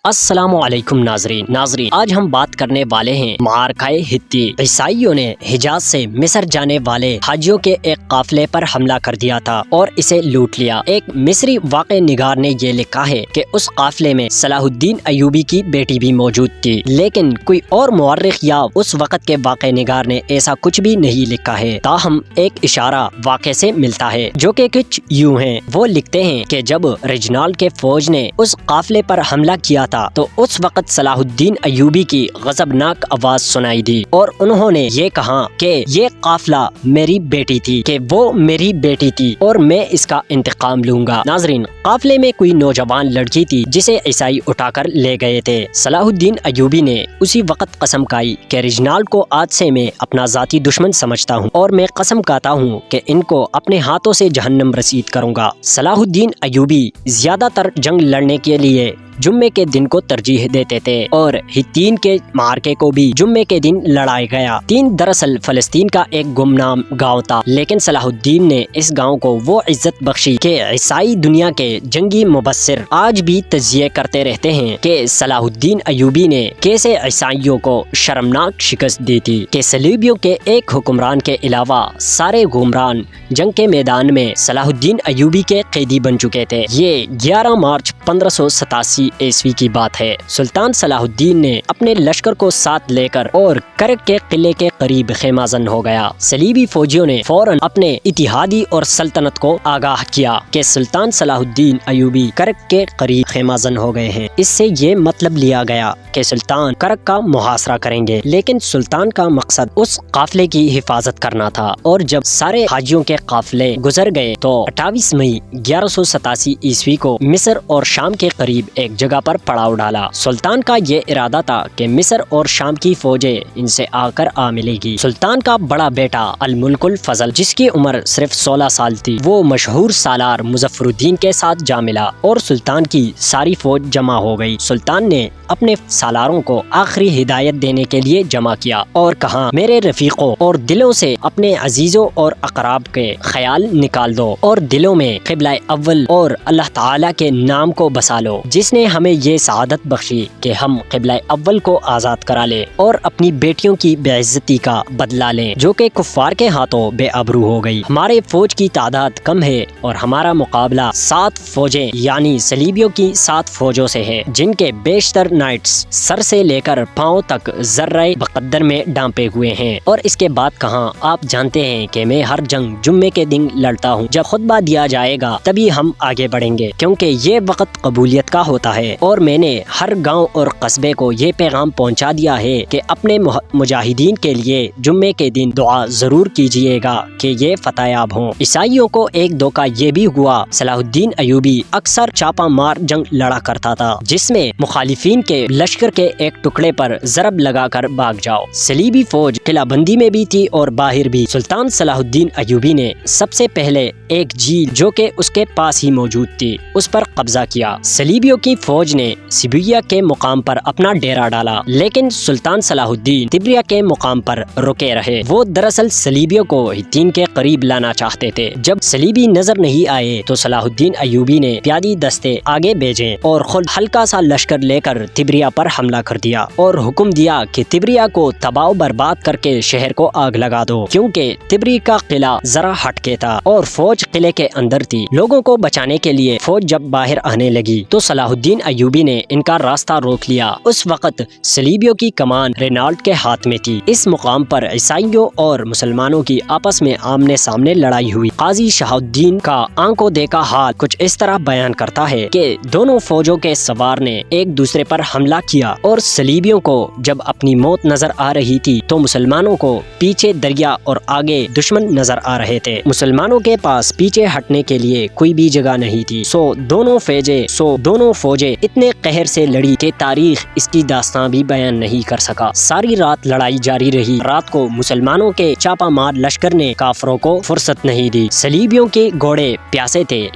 السلام علیکم ناظرین آج ہم بات کرنے والے ہیں معرکہ حطی۔ عیسائیوں نے حجاز سے مصر جانے والے حاجیوں کے ایک قافلے پر حملہ کر دیا تھا اور اسے لوٹ لیا۔ ایک مصری واقع نگار نے یہ لکھا ہے کہ اس قافلے میں صلاح الدین ایوبی کی بیٹی بھی موجود تھی، لیکن کوئی اور مورخ یا اس وقت کے واقع نگار نے ایسا کچھ بھی نہیں لکھا ہے۔ تاہم ایک اشارہ واقع سے ملتا ہے جو کہ کچھ یوں ہیں۔ وہ لکھتے ہیں کہ جب رجنال کے فوج نے اس قافلے پر حملہ کیا تھا تو اس وقت صلاح الدین ایوبی کی غضبناک آواز سنائی دی اور انہوں نے یہ کہا کہ یہ قافلہ میری بیٹی تھی، کہ وہ میری بیٹی تھی اور میں اس کا انتقام لوں گا۔ ناظرین، قافلے میں کوئی نوجوان لڑکی تھی جسے عیسائی اٹھا کر لے گئے تھے۔ صلاح الدین ایوبی نے اسی وقت قسم کھائی کہ رجنال کو آج سے میں اپنا ذاتی دشمن سمجھتا ہوں اور میں قسم کھاتا ہوں کہ ان کو اپنے ہاتھوں سے جہنم رسید کروں گا۔ صلاح الدین ایوبی زیادہ تر جنگ لڑنے کے لیے جمعے کے دن کو ترجیح دیتے تھے اور حطین کے معرکے کو بھی جمعے کے دن لڑایا گیا۔ حطین دراصل فلسطین کا ایک گمنام گاؤں تھا، لیکن صلاح الدین نے اس گاؤں کو وہ عزت بخشی کہ عیسائی دنیا کے جنگی مبصر آج بھی تجزیے کرتے رہتے ہیں کہ صلاح الدین ایوبی نے کیسے عیسائیوں کو شرمناک شکست دی تھی، کہ صلیبیوں کے ایک حکمران کے علاوہ سارے حکمران جنگ کے میدان میں صلاح الدین ایوبی کے قیدی بن چکے تھے۔ یہ 11 مارچ 1587 عیسوی کی بات ہے۔ سلطان صلاح الدین نے اپنے لشکر کو ساتھ لے کر اور کرک کے قلعے کے قریب خیمہ زن ہو گیا۔ صلیبی فوجیوں نے فوراً اپنے اتحادی اور سلطنت کو آگاہ کیا کہ سلطان صلاح الدین ایوبی کرک کے قریب خیمہ زن ہو گئے ہیں۔ اس سے یہ مطلب لیا گیا کہ سلطان کرک کا محاصرہ کریں گے، لیکن سلطان کا مقصد اس قافلے کی حفاظت کرنا تھا۔ اور جب سارے حاجیوں کے قافلے گزر گئے تو 28 مئی 1187 عیسوی کو مصر اور شام کے قریب ایک جگہ پر پڑاؤ ڈالا۔ سلطان کا یہ ارادہ تھا کہ مصر اور شام کی فوجیں ان سے آ کر ملے گی۔ سلطان کا بڑا بیٹا الملک الفضل، جس کی عمر صرف 16 سال تھی، وہ مشہور سالار مظفر الدین کے ساتھ جا ملا اور سلطان کی ساری فوج جمع ہو گئی۔ سلطان نے اپنے سالاروں کو آخری ہدایت دینے کے لیے جمع کیا اور کہا، میرے رفیقوں اور دلوں سے اپنے عزیزوں اور اقراب کے خیال نکال دو اور دلوں میں قبلہ اول اور اللہ تعالیٰ کے نام کو بسا لو، جس نے ہمیں یہ سعادت بخشی کہ ہم قبلہ اول کو آزاد کرا لیں اور اپنی بیٹیوں کی بے عزتی کا بدلہ لیں جو کہ کفار کے ہاتھوں بے آبرو ہو گئی۔ ہمارے فوج کی تعداد کم ہے اور ہمارا مقابلہ 7 فوجیں یعنی صلیبیوں کی 7 فوجوں سے ہے، جن کے بیشتر نائٹس سر سے لے کر پاؤں تک ذرہ بقدر میں ڈانپے ہوئے ہیں۔ اور اس کے بعد کہاں، آپ جانتے ہیں کہ میں ہر جنگ جمعے کے دن لڑتا ہوں، جب خطبہ دیا جائے گا تبھی ہم آگے بڑھیں گے، کیونکہ یہ وقت قبولیت کا ہوتا ہے۔ اور میں نے ہر گاؤں اور قصبے کو یہ پیغام پہنچا دیا ہے کہ اپنے مجاہدین کے لیے جمعے کے دن دعا ضرور کیجیے گا کہ یہ فتح یاب ہوں۔ عیسائیوں کو ایک دھوکہ یہ بھی ہوا، صلاح الدین ایوبی اکثر چھاپا مار جنگ لڑا کرتا تھا، جس میں مخالفین کے لشکر کے ایک ٹکڑے پر ضرب لگا کر بھاگ جاؤ۔ صلیبی فوج قلعہ بندی میں بھی تھی اور باہر بھی۔ سلطان صلاح الدین ایوبی نے سب سے پہلے ایک جھیل جو کہ اس کے پاس ہی موجود تھی اس پر قبضہ کیا۔ صلیبیوں کی فوج نے سیبویا کے مقام پر اپنا ڈیرا ڈالا، لیکن سلطان صلاح الدین تبریہ کے مقام پر رکے رہے۔ وہ دراصل صلیبیوں کو حطین کے قریب لانا چاہتے تھے۔ جب صلیبی نظر نہیں آئے تو صلاح الدین ایوبی نے پیادی دستے آگے بھیجے اور خود ہلکا سا لشکر لے کر تبریہ پر حملہ کر دیا اور حکم دیا کہ تبریہ کو تباہ و برباد کر کے شہر کو آگ لگا دو، کیونکہ تبریہ کا قلعہ ذرا ہٹ کے تھا اور فوج قلعے کے اندر تھی۔ لوگوں کو بچانے کے لیے فوج جب باہر آنے لگی تو صلاح الدین ایوبی نے ان کا راستہ روک لیا۔ اس وقت صلیبیوں کی کمان رینالڈ کے ہاتھ میں تھی۔ اس مقام پر عیسائیوں اور مسلمانوں کی آپس میں آمنے سامنے لڑائی ہوئی۔ قاضی شہاب الدین کا آنکھوں دیکھا حال کچھ اس طرح بیان کرتا ہے کہ دونوں فوجوں کے سوار نے ایک دوسرے پر حملہ کیا اور صلیبیوں کو جب اپنی موت نظر آ رہی تھی تو مسلمانوں کو پیچھے دریا اور آگے دشمن نظر آ رہے تھے۔ مسلمانوں کے پاس پیچھے ہٹنے کے لیے کوئی بھی جگہ نہیں تھی، سو دونوں فوجیں اتنے قہر سے لڑی کہ تاریخ اس کی داستان بھی بیان نہیں کر سکا۔ ساری رات لڑائی جاری رہی۔ رات کو مسلمانوں کے چاپا مار لشکر نے کافروں کو فرصت نہیں دی۔ صلیبیوں کے گھوڑے پیاسے تھے